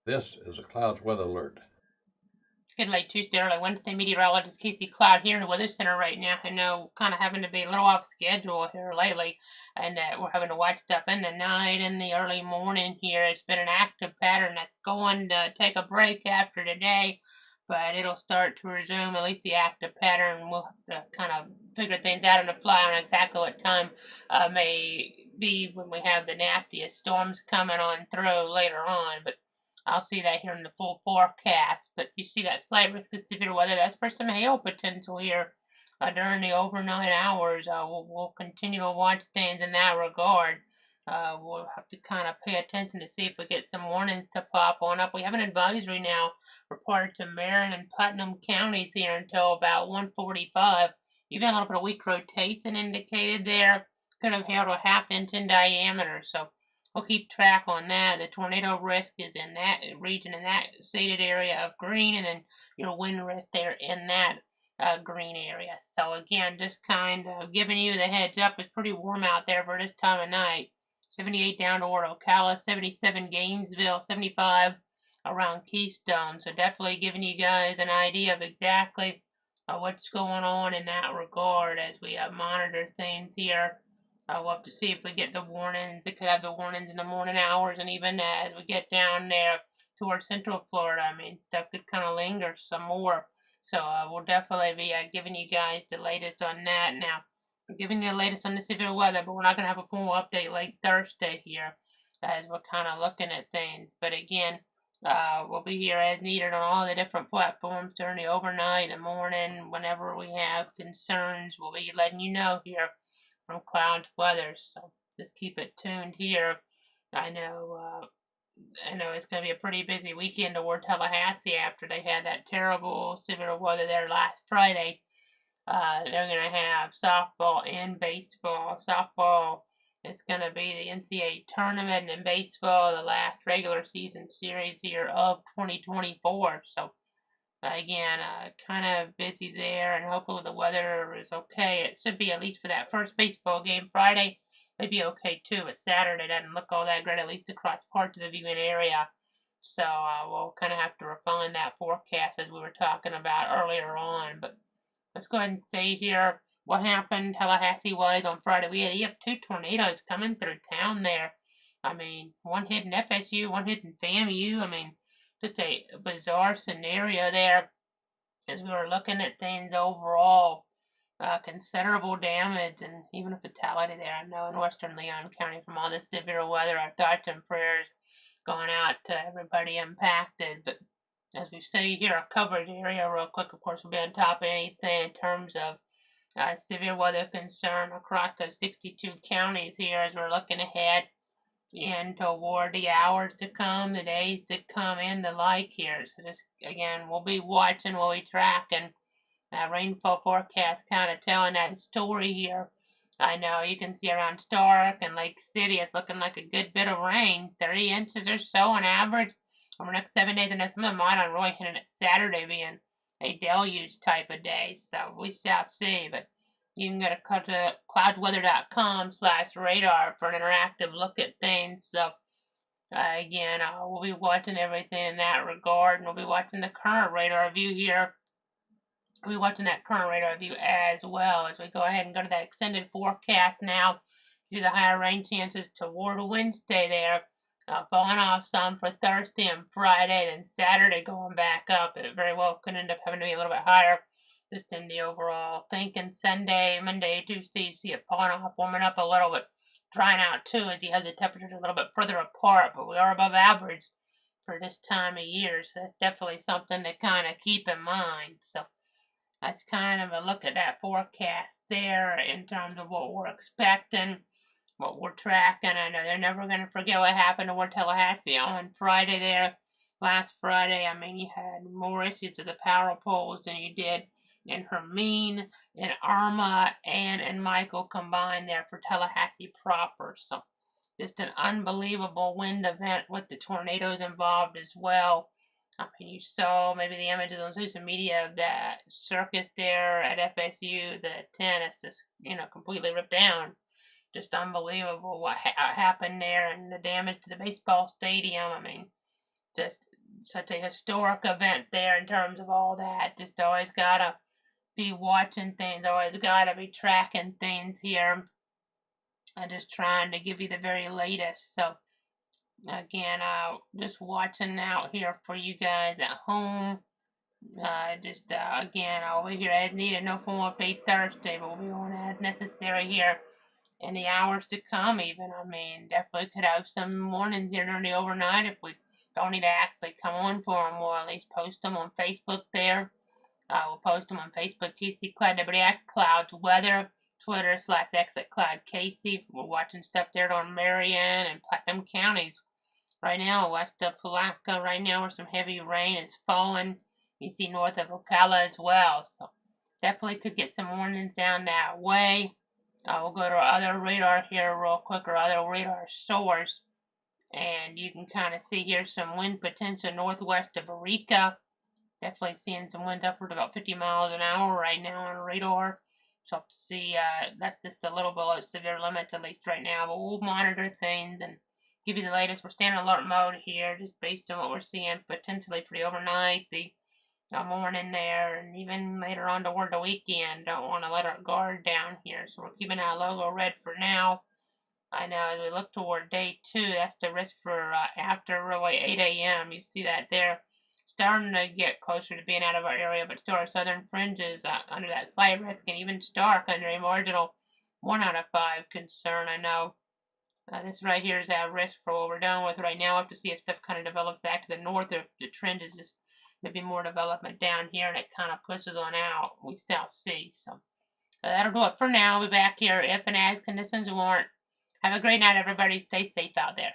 This is a Clouds weather alert. Good late Tuesday, early Wednesday. Meteorologist Casey Cloud here in the Weather Center right now. I know, kind of having to be a little off schedule here lately, and we're having to watch stuff in the night and the early morning here. It's been an active pattern that's going to take a break after today, but it'll start to resume, at least the active pattern. We'll have to kind of figure things out on the fly on exactly what time may be when we have the nastiest storms coming on through later on, but I'll see that here in the full forecast. But you see that slight risk of severe weather. That's for some hail potential here during the overnight hours. We'll continue to watch things in that regard. We'll have to kind of pay attention to see if we get some warnings to pop on up. We have an advisory now reported to Marin and Putnam counties here until about 1:45. You've got a little bit of weak rotation indicated there. Could have hail to a half inch in diameter. So we'll keep track on that. The tornado risk is in that region, in that shaded area of green, and then your wind risk there in that green area. So again, just kind of giving you the heads up. It's pretty warm out there for this time of night. 78 down toward Ocala, 77 Gainesville, 75 around Keystone. So definitely giving you guys an idea of exactly what's going on in that regard as we monitor things here. We'll have to see if we get the warnings. It could have the warnings in the morning hours, and even as we get down there towards Central Florida, I mean, stuff could kind of linger some more. So we'll definitely be giving you guys the latest on that. Now, we're giving you the latest on the severe weather, but we're not going to have a full update late Thursday here as we're kind of looking at things. But again, we'll be here as needed on all the different platforms during the overnight, the morning, whenever we have concerns. We'll be letting you know here from Cloud Weather. So just keep it tuned here. I know it's going to be a pretty busy weekend toward Tallahassee after they had that terrible severe weather there last Friday. They're going to have softball and baseball. Softball is going to be the NCAA tournament, and in baseball, the last regular season series here of 2024. So again, kind of busy there, and hopefully the weather is okay. It should be, at least for that first baseball game Friday. It'd be okay too, but Saturday doesn't look all that great, at least across parts of the viewing area. So we'll kind of have to refine that forecast as we were talking about earlier on. But let's go ahead and see here what happened Tallahassee-wise on Friday. You have two tornadoes coming through town there. I mean, one hitting FSU, one hitting FAMU. I mean, just a bizarre scenario there as we were looking at things overall. Considerable damage and even a fatality there. I know in western Leon County from all this severe weather. Our thoughts and prayers going out to everybody impacted. But as we see here, our coverage area real quick, of course, we'll be on top of anything in terms of severe weather concern across those 62 counties here as we're looking ahead and toward the hours to come, the days to come, and the like here. So just, again, we'll be watching, we'll be tracking that rainfall forecast, kind of telling that story here. I know you can see around Stark and Lake City, it's looking like a good bit of rain, 30 inches or so on average over the next 7 days. And some of them might on really hitting it Saturday being a deluge type of day. So we shall see. But you can go to cloudweather.com/radar for an interactive look at things. So again, we'll be watching everything in that regard, and we'll be watching the current radar view here. We'll be watching that current radar view as well as we go ahead and go to that extended forecast now. See the higher rain chances toward Wednesday there. Falling off some for Thursday and Friday, then Saturday going back up. It very well could end up having to be a little bit higher just in the overall thinking. Sunday, Monday, Tuesday, you see it falling off, warming up a little bit, drying out too as you have the temperatures a little bit further apart, but we are above average for this time of year, so that's definitely something to kind of keep in mind. So that's kind of a look at that forecast there in terms of what we're expecting, what we're tracking. I know they're never going to forget what happened to Tallahassee on Friday there. Last Friday, I mean, you had more issues to the power poles than you did in Hermine, in Irma, and in Michael combined there for Tallahassee proper. So just an unbelievable wind event with the tornadoes involved as well. I mean, you saw maybe the images on social media of that circus there at FSU, the tennis just, completely ripped down. Just unbelievable what happened there and the damage to the baseball stadium. I mean, just such a historic event there in terms of all that. Just always gotta be watching things, always gotta be tracking things here. I'm just trying to give you the very latest. So again, just watching out here for you guys at home. Again, I'll be here as needed. No formal pay Thursday, but we'll be on as necessary here in the hours to come. Even, I mean, definitely could have some mornings here during the overnight if we don't need to actually come on for them. We'll at least post them on Facebook there. We'll post them on Facebook, Casey Cloud WX Clouds Weather, Twitter/X at Cloud Casey. We're watching stuff there on Marion and Putnam counties. Right now, west of Palatka, right now where some heavy rain is falling. You see north of Ocala as well. So definitely could get some warnings down that way. We'll go to our other radar here real quick, or other radar source. And you can kind of see here some wind potential northwest of Eureka. Definitely seeing some wind upward about 50 miles an hour right now on radar. So to see, that's just a little below severe limits at least right now. But we'll monitor things and give you the latest. We're staying in alert mode here, just based on what we're seeing potentially for the overnight, the morning there, and even later on toward the weekend. Don't want to let our guard down here, so we're keeping our logo red for now. I know as we look toward day 2, that's the risk for after really 8 a.m. You see that there, starting to get closer to being out of our area, but still our southern fringes under that slight risk, and even Stark under a marginal 1 out of 5 concern. I know this right here is at risk for what we're dealing with right now. We'll have to see if stuff kind of develops back to the north, or if the trend is just maybe more development down here and it kind of pushes on out. We shall see. So that'll do it for now. We'll be back here if and as conditions warrant. Have a great night, everybody. Stay safe out there.